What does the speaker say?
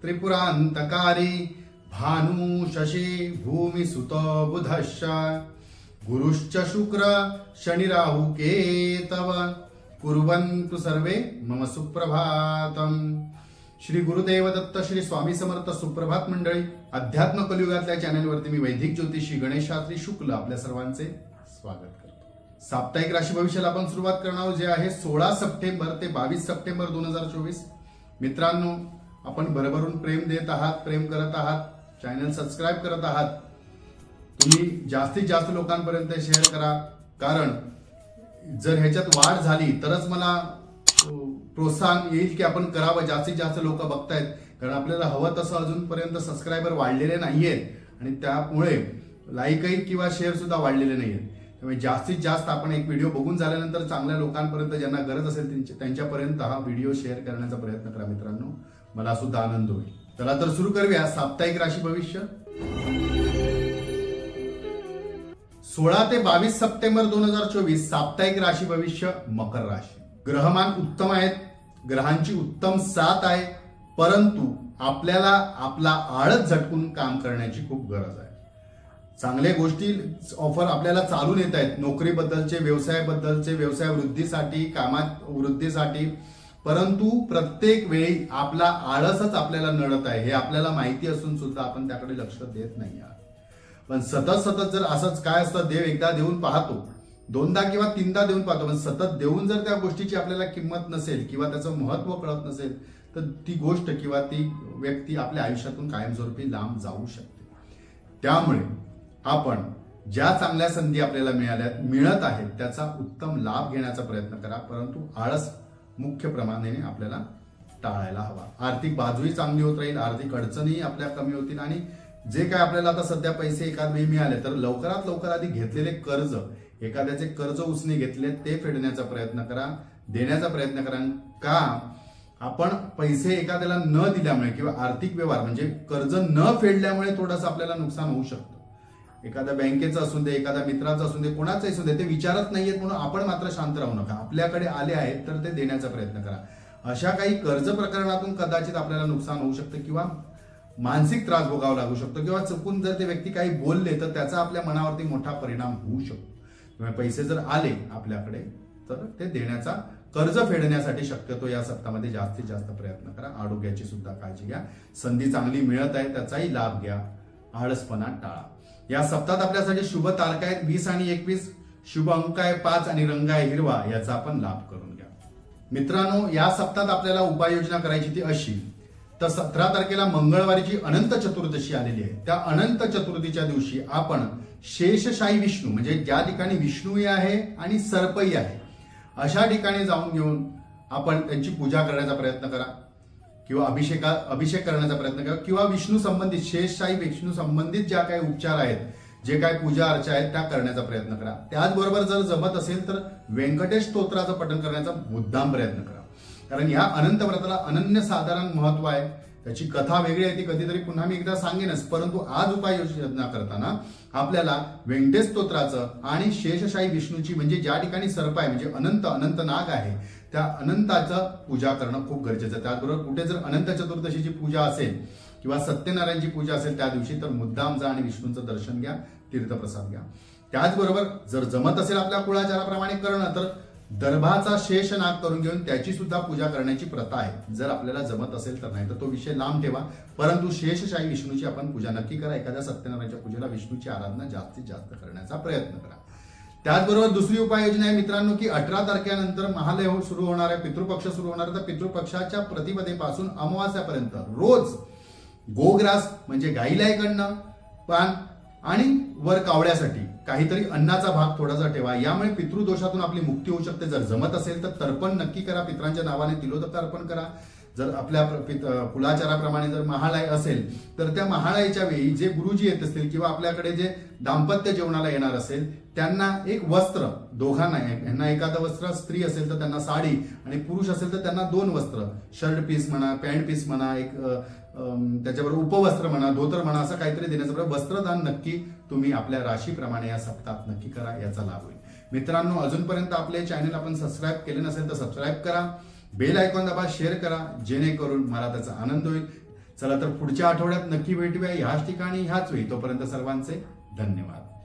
त्रिपुरांतकारी भानु शशी भूमि सुत बुधश्च गुरुश्च शुक्र शनि राहु केतव कुर्वन्तु सर्वे मम सुप्रभातम। श्री गुरुदेव दत्त श्री स्वामी समर्थ सुप्रभात मंडळी। अध्यात्म कलियुगातल्या चॅनलवरती मी वैदिक ज्योतिषी गणेश शास्त्री शुक्ल आपल्या सर्वांचे स्वागत करतो। साप्ताहिक राशी भविष्याला आपण सुरुवात करणार आहोत, जे आहे 16 सप्टेंबर ते 22 सप्टेंबर 2024। मित्रांनो, आपण भरभरून प्रेम देत आहात, प्रेम करत आहात, चॅनल सबस्क्राइब करत आहात। तुम्ही जास्तीत जास्त लोकांपर्यंत शेअर करा, कारण जर ह्याच्यात वाढ झाली तरच मला प्रोत्साहन येईल की आपण करावं। जास्तीत जास्त लोक बघतायत, कारण आपल्याला हवं तसं अजूनपर्यंत सबस्क्रायबर वाढलेले नाहीयेत आणि त्यामुळे लाईकही किंवा शेअर सुद्धा वाढलेले नाहीयेत। त्यामुळे जास्तीत जास्त आपण एक व्हिडिओ बघून झाल्यानंतर चांगल्या लोकांपर्यंत, ज्यांना गरज असेल त्यांच्यापर्यंत हा व्हिडिओ शेअर करण्याचा प्रयत्न करा मित्रांनो, मला सुद्धा आनंद होईल। चला तर सुरू करूया साप्ताहिक राशी भविष्य। 16 ते 22 सप्टेंबर 2024 साप्ताहिक राशी भविष्य मकर राशी। ग्रहमान उत्तम आहेत, ग्रहांची उत्तम साथ आहे, परंतु आपल्याला आपला आळस झटकून काम करण्याची खूप गरज आहे। चांगल्या गोष्टी ऑफर आपल्याला चालून येत आहेत, नोकरीबद्दलचे, व्यवसायाबद्दलचे, व्यवसाय वृद्धीसाठी, कामात वृद्धीसाठी, परंतु प्रत्येक वेळी आपला आळसच आपल्याला नडत आहे हे आपल्याला माहिती असून सुद्धा आपण त्याकडे लक्ष देत नाही आहात। पण सतत जर असंच काय असतं, देव एकदा देऊन पाहतो, दोनदा किंवा तीनदा देऊन पाहतो, पण सतत देऊन जर त्या गोष्टीची आपल्याला किंमत नसेल किंवा त्याचं महत्व कळत नसेल तर ती गोष्ट किंवा ती व्यक्ती आपल्या आयुष्यातून कायमस्वरूपी लांब जाऊ शकते। त्यामुळे आपण ज्या चांगल्या संधी आपल्याला मिळत आहेत त्याचा उत्तम लाभ घेण्याचा प्रयत्न करा, परंतु आळस मुख्य प्रमाणाने आपल्याला टाळायला हवा। आर्थिक बाजूही चांगली होत राहील, आर्थिक अडचणी आपल्या कमी होतील आणि जे काय आपल्याला आता सध्या पैसे एखाद वेळी मिळाले तर लवकरात लवकर आधी घेतलेले कर्ज, एखाद्याचे कर्ज उसने घेतले ते फेडण्याचा प्रयत्न करा, देण्याचा प्रयत्न करा। का आपण पैसे एखाद्याला न दिल्यामुळे किंवा आर्थिक व्यवहार म्हणजे कर्ज न फेडल्यामुळे थोडंसं आपल्याला नुकसान होऊ शकतं। एखाद्या बँकेचं असून दे, एखाद्या मित्राचं असून दे, कोणाचंही असून दे, ते विचारत नाहीयेत म्हणून आपण मात्र शांत राहू नका। आपल्याकडे आले आहेत तर ते देण्याचा प्रयत्न करा। अशा काही कर्ज प्रकरणातून कदाचित आपल्याला नुकसान होऊ शकतं किंवा मानसिक त्रास भोगावा लागू शकतो, किंवा चुकून जर ते व्यक्ती काही बोलले तर त्याचा आपल्या मनावरती मोठा परिणाम होऊ शकतो। पैसे जर आले आपल्याकडे तर ते देण्याचा, कर्ज फेडण्यासाठी शक्यतो या सप्ताहामध्ये जास्तीत जास्त प्रयत्न करा। आरोग्याची सुद्धा काळजी घ्या, संधी चांगली मिळत आहे त्याचाही लाभ घ्या, आळसपणा टाळा। या सप्ताहात आपल्यासाठी शुभ तारखा आहेत 20 आणि 21, शुभ अंक आहे 5 आणि रंग आहे हिरवा, याचा आपण लाभ करून घ्या। मित्रांनो, या सप्ताहात आपल्याला उपाययोजना करायची ती अशी, तर 17 तारखेला मंगळवारीची अनंत चतुर्दशी आलेली आहे। त्या अनंत चतुर्थीच्या दिवशी आपण शेषशाही विष्णू, म्हणजे ज्या ठिकाणी विष्णूही आहे आणि सर्पही आहे, अशा ठिकाणी जाऊन घेऊन आपण त्यांची पूजा करण्याचा प्रयत्न करा किंवा अभिषेक करण्याचा प्रयत्न करा, किंवा विष्णू संबंधित, शेषशाही विष्णू संबंधित ज्या काही उपचार आहेत, जे काही पूजा अर्चा आहेत त्या करण्याचा प्रयत्न करा। त्याचबरोबर जर जमत असेल तर व्यंकटेश स्तोत्राचं पठण करण्याचा मुद्दाम प्रयत्न करा, कारण या अनंत व्रताला अनन्यसाधारण महत्व आहे। त्याची कथा वेगळी आहे, ती कधीतरी पुन्हा मी एकदा सांगेनच, परंतु आज उपाययोजना करताना आपल्याला व्यंकटेश स्तोत्राचं आणि शेषशाही विष्णूची, म्हणजे ज्या ठिकाणी सर्प आहे म्हणजे अनंत नाग आहे, त्या अनंताचं पूजा करणं खूप गरजेचं आहे। त्याचबरोबर कुठे जर अनंत चतुर्दशीची पूजा असेल किंवा सत्यनारायणची पूजा असेल त्या दिवशी तर मुद्दाम जा आणि विष्णूंचं दर्शन घ्या, तीर्थप्रसाद घ्या। त्याचबरोबर जर जमत असेल आपल्या कुळाचाराप्रमाणे करणं तर दर्भाचा शेष नाग करून घेऊन त्याची सुद्धा पूजा करण्याची प्रथा आहे। जर आपल्याला जमत असेल तर, नाही तर तो विषय लांब ठेवा, परंतु शेषशाही विष्णूची आपण पूजा नक्की करा। एखाद्या सत्यनारायणच्या पूजेला विष्णूची आराधना जास्तीत जास्त करण्याचा प्रयत्न करा। त्याचबरोबर दुसरी उपाययोजना आहे मित्रांनो की 18 तारखेनंतर महालय सुरू होणार आहे, पितृपक्ष सुरू होणार आहे। तर पितृपक्षाच्या प्रतिपदेपासून अमावास्यापर्यंत रोज गोग्रास म्हणजे गाईला इकडनं पान आणि वर कावळ्यासाठी काहीतरी अन्नाचा भाग थोडासा ठेवा। यामुळे पितृदोषातून आपली मुक्ती होऊ शकते। जर जमत असेल तर तर्पण नक्की करा, पितरांच्या नावाने तिलोदक अर्पण करा। जर आपल्या कुलाचाराप्रमाणे जर महालय असेल तर त्या महालयाच्या वेळी जे गुरुजी येत असतील किंवा आपल्याकडे जे दाम्पत्य जेवणाला येणार असेल त्यांना एक वस्त्र, दोघांना, यांना एखादं वस्त्र, स्त्री असेल तर त्यांना साडी आणि पुरुष असेल तर त्यांना 2 वस्त्र, शर्ट पीस म्हणा, पॅन्ट पीस म्हणा, एक त्याच्याबरोबर उपवस्त्र म्हणा, धोतर म्हणा, असं काहीतरी देण्याचं वस्त्रदान नक्की तुम्ही आपल्या राशीप्रमाणे या सप्ताहात नक्की करा, याचा लाभ होईल। मित्रांनो, अजूनपर्यंत आपले चॅनल आपण सबस्क्राईब केले नसेल तर सबस्क्राईब करा, बेल आयकॉन दाबा, शेअर करा, जेणेकरून मला त्याचा आनंद होईल। चला तर पुढच्या आठवड्यात नक्की भेटूया ह्याच ठिकाणी ह्याच वेळी. तोपर्यंत सर्वांचे धन्यवाद.